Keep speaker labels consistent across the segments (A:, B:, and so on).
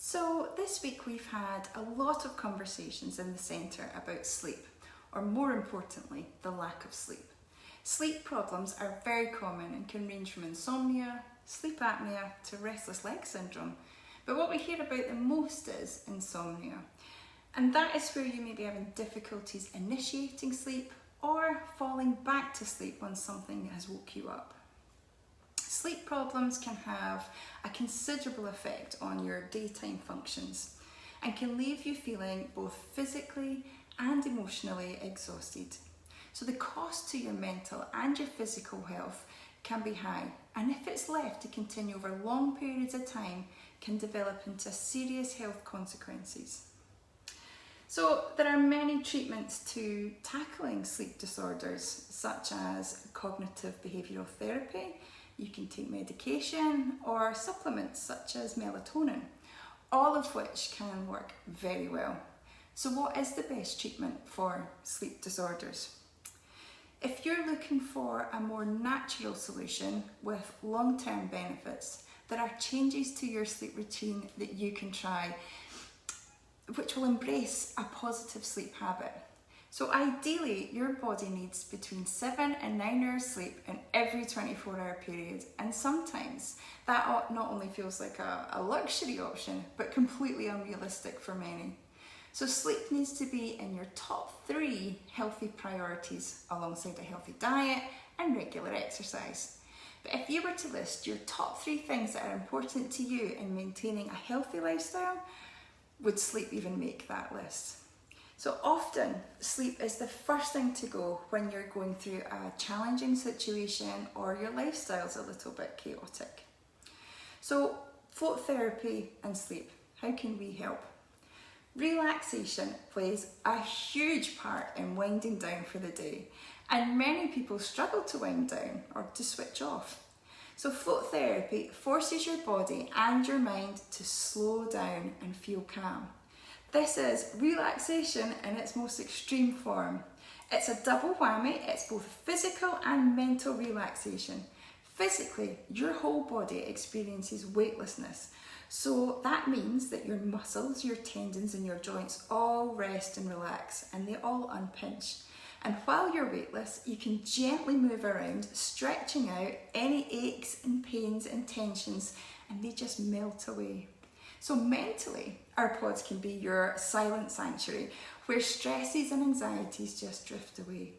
A: So this week we've had a lot of conversations in the centre about sleep, or more importantly, the lack of sleep. Sleep problems are very common and can range from insomnia, sleep apnea to restless leg syndrome. But what we hear about the most is insomnia. And that is where you may be having difficulties initiating sleep or falling back to sleep when something has woke you up. Sleep problems can have a considerable effect on your daytime functions and can leave you feeling both physically and emotionally exhausted. So the cost to your mental and your physical health can be high, and if it's left to continue over long periods of time, can develop into serious health consequences. So there are many treatments to tackling sleep disorders, such as cognitive behavioural therapy. You can take medication or supplements such as melatonin, all of which can work very well. So what is the best treatment for sleep disorders? If you're looking for a more natural solution with long-term benefits, there are changes to your sleep routine that you can try, which will embrace a positive sleep habit. So ideally, your body needs between 7 and 9 hours sleep in every 24-hour period, and sometimes that not only feels like a luxury option, but completely unrealistic for many. So sleep needs to be in your top 3 healthy priorities alongside a healthy diet and regular exercise. But if you were to list your top 3 things that are important to you in maintaining a healthy lifestyle, would sleep even make that list? So often, sleep is the first thing to go when you're going through a challenging situation or your lifestyle's a little bit chaotic. So float therapy and sleep, how can we help? Relaxation plays a huge part in winding down for the day, and many people struggle to wind down or to switch off. So float therapy forces your body and your mind to slow down and feel calm. This is relaxation in its most extreme form. It's a double whammy. It's both physical and mental relaxation. Physically, your whole body experiences weightlessness. So that means that your muscles, your tendons and your joints all rest and relax, and they all unpinch. And while you're weightless, you can gently move around, stretching out any aches and pains and tensions, and they just melt away. So mentally, our pods can be your silent sanctuary where stresses and anxieties just drift away.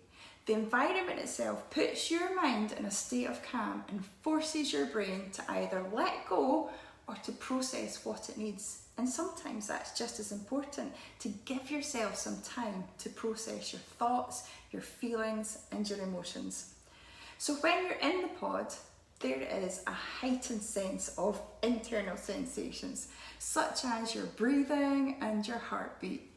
A: The environment itself puts your mind in a state of calm and forces your brain to either let go or to process what it needs. And sometimes that's just as important, to give yourself some time to process your thoughts, your feelings and your emotions. So when you're in the pod, there is a heightened sense of internal sensations, such as your breathing and your heartbeat.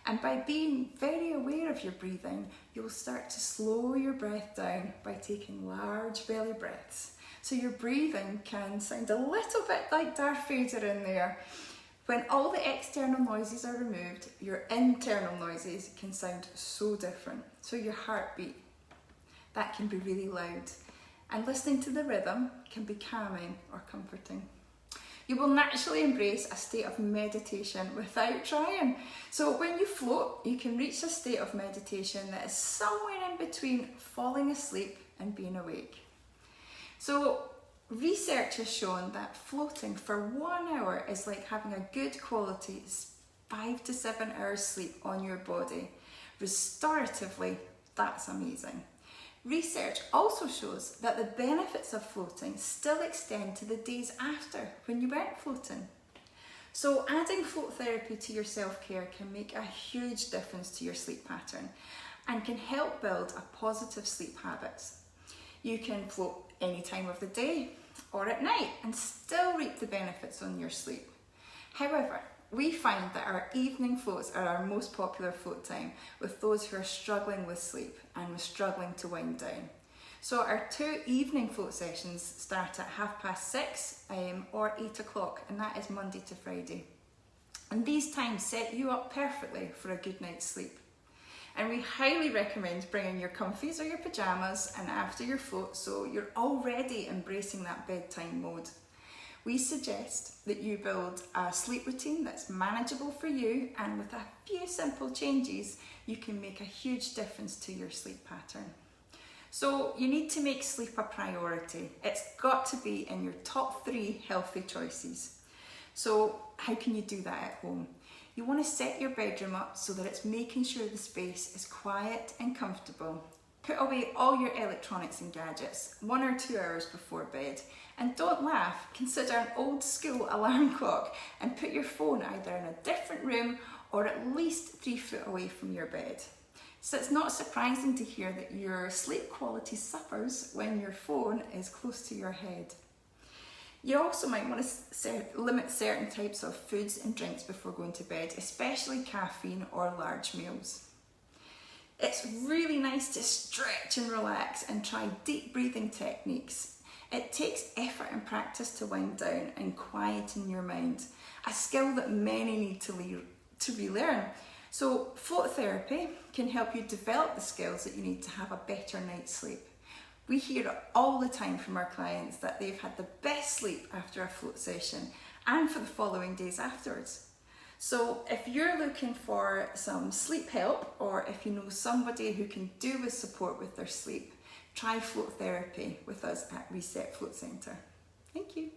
A: And by being very aware of your breathing, you'll start to slow your breath down by taking large belly breaths. So your breathing can sound a little bit like Darth Vader in there. When all the external noises are removed, your internal noises can sound so different. So your heartbeat, that can be really loud. And listening to the rhythm can be calming or comforting. You will naturally embrace a state of meditation without trying. So when you float, you can reach a state of meditation that is somewhere in between falling asleep and being awake. So research has shown that floating for 1 hour is like having a good quality 5 to 7 hours sleep on your body. Restoratively, that's amazing. Research also shows that the benefits of floating still extend to the days after when you weren't floating. So adding float therapy to your self-care can make a huge difference to your sleep pattern and can help build a positive sleep habits. You can float any time of the day or at night and still reap the benefits on your sleep. However, we find that our evening floats are our most popular float time with those who are struggling with sleep and struggling to wind down. So our 2 evening float sessions start at 6:30 or 8 o'clock, and that is Monday to Friday. And these times set you up perfectly for a good night's sleep. And we highly recommend bringing your comfies or your pyjamas and after your float, so you're already embracing that bedtime mode. We suggest that you build a sleep routine that's manageable for you, and with a few simple changes, you can make a huge difference to your sleep pattern. So you need to make sleep a priority. It's got to be in your top 3 healthy choices. So how can you do that at home? You want to set your bedroom up so that it's making sure the space is quiet and comfortable. Put away all your electronics and gadgets 1 or 2 hours before bed. And don't laugh, consider an old school alarm clock and put your phone either in a different room or at least 3 foot away from your bed. So it's not surprising to hear that your sleep quality suffers when your phone is close to your head. You also might want to limit certain types of foods and drinks before going to bed, especially caffeine or large meals. It's really nice to stretch and relax and try deep breathing techniques. It takes effort and practice to wind down and quieten your mind, a skill that many need to relearn. So float therapy can help you develop the skills that you need to have a better night's sleep. We hear it all the time from our clients that they've had the best sleep after a float session and for the following days afterwards. So if you're looking for some sleep help, or if you know somebody who can do with support with their sleep, try float therapy with us at Reset Float Centre. Thank you.